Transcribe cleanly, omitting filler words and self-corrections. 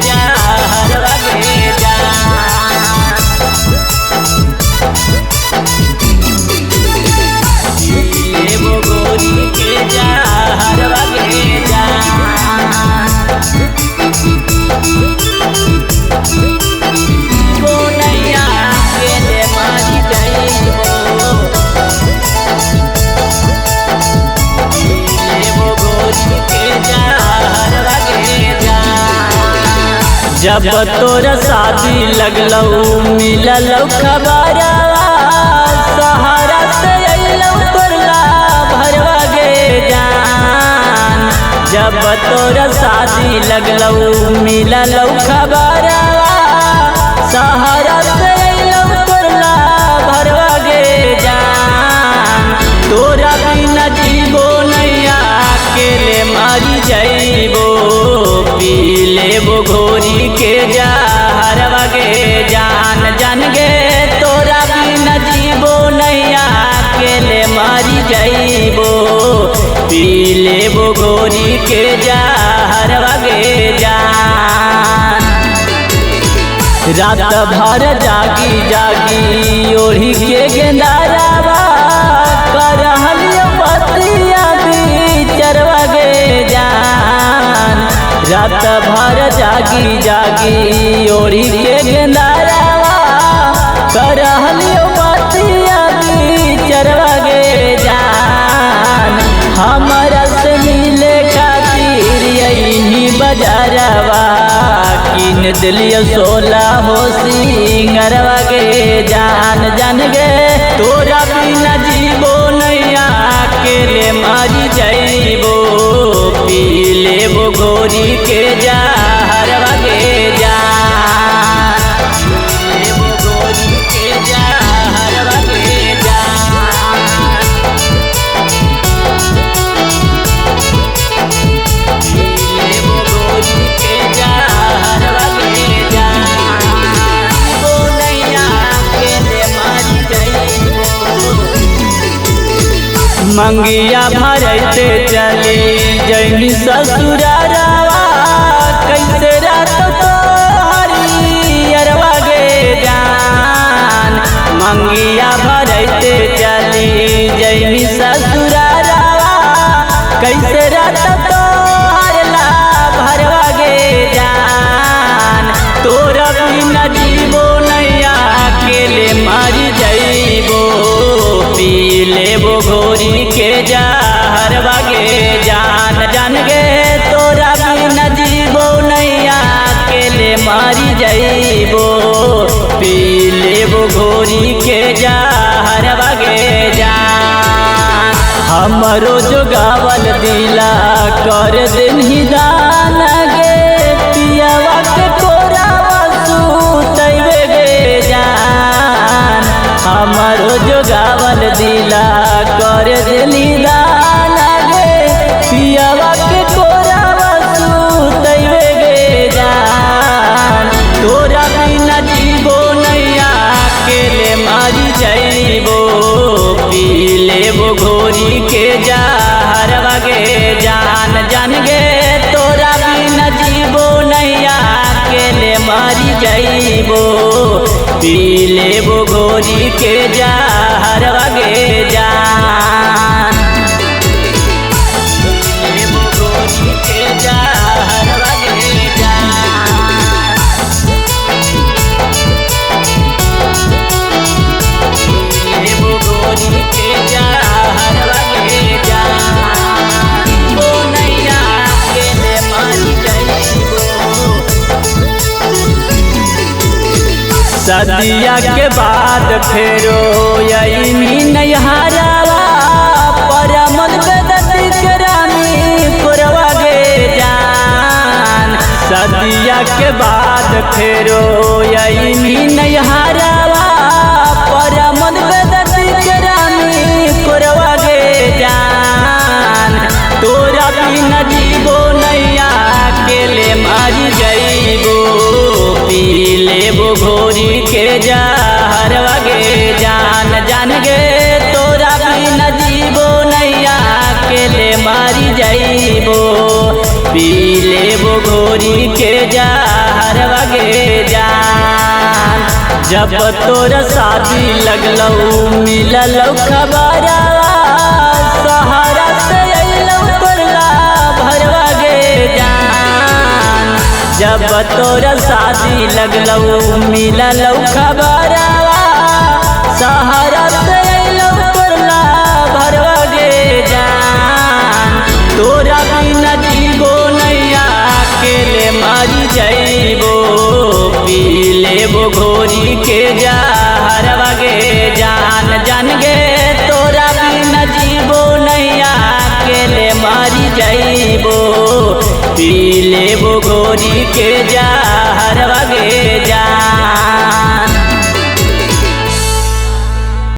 जहर वगे जान लेबो गोरी के जहर वगे जान गोनैया के ले मारी जाइबो लेबो गोरी के जहर वगे जान जब तोर शादी लगलौ मिललौ खबरवा सहारा से अइलौ तोरला भरवा गे जान जब तोर शादी लगलौ मिललौ खबरवा सहारा से अइलौ तोरला भरवा गे जान तोरा बिना जीबो नैया अकेले मारी जाइबो पी लेबो घोरी के जहर वगे जान जान गे तोरा बिना जीबो नैया अकेले मारी जाइबो पी लेबो घोरी के जहर वगे जान रात भर जागी जागी ओढ़ी के गेंदारावा करहलियो पतिया बिचरवा गे जान रात भर जागी जागी ओढ़ी के गेंदारावा करहलियो पतिया बिचरवा गे जान हमरा से मिले खातिर यही बजारवा किन दिलियो 16 हो सिंगरवा गे जान जान गे तोरा बिना जीबो नैया अकेले मारी जाइबो पी लेबो गोरी के जहर वगे जान लेबो गोरी के जहर वगे जान लेबो गोरी के जहर वगे जान गोनैया अकेले मारी जाइबो मंगिया भरते चली जैनी ससुरारवा कैसे रात तो हरियरवा गे जान मंगिया भरते चली जैनी ससुरारवा कैसे रात तो हरला भरवा गे जान तोरा बिना जीबो नैया अकेले मारी जाइबो पी लेबो घोरी के जहर वगे जान जान गे तोरा बिना जीबो नैया अकेले मारी जाइबो पी लेबो घोरी के जहर वगे जान हमरो जो गावल दिला कर देहि दान गे पियावा के कोरावा सुतैबे गे जान हमरो जो गावल दिला कर देली दान गे पियावा के कोरावा सुतैबे गे जान तोरा बिना जीबो नैया अकेले मारी जाइबो पी लेबो घोरी के जहर वगे जान जान गे तोरा बिना जीबो नैया अकेले मारी जाइबो पी लेबो घोरी के जहर वगे जान लेबो घोरी के जहर वगे जान लेबो घोरी के जहर वगे जान गोनैया अकेले मारी जाइबो सदिया के बाद फेरो यही नैहरावा परमन बेदती के रानी पुरवा गे जान सदिया के बाद फेरो यही नैहरावा परमन बेदती के रानी पुरवा गे जान तोरा बिना जीबो नैया अकेले मारी जाइबो पी लेबो घोरी के जहर वगे जान जान गे तोरा बिना जीबो नैया अकेले मारी जाइबो पी लेबो घोरी के जहर वगे जान। जब तोर शादी लगलौ मिलल खबरवा सहारा से अइलौ तोरला भरवा गे जान। जब तोर शादी लगलौ मिलल खबरवा सहारा से अइलौ तोरला भरवा गे जान। तोरा बिना जीवो नैया अकेले मरी जइबो पी लेबो घोरी के जहर वगे जान। जान गे तोरा बिना जीवो नैया अकेले मरी जइबो पी लेबो घोरी के जहर वगे जान।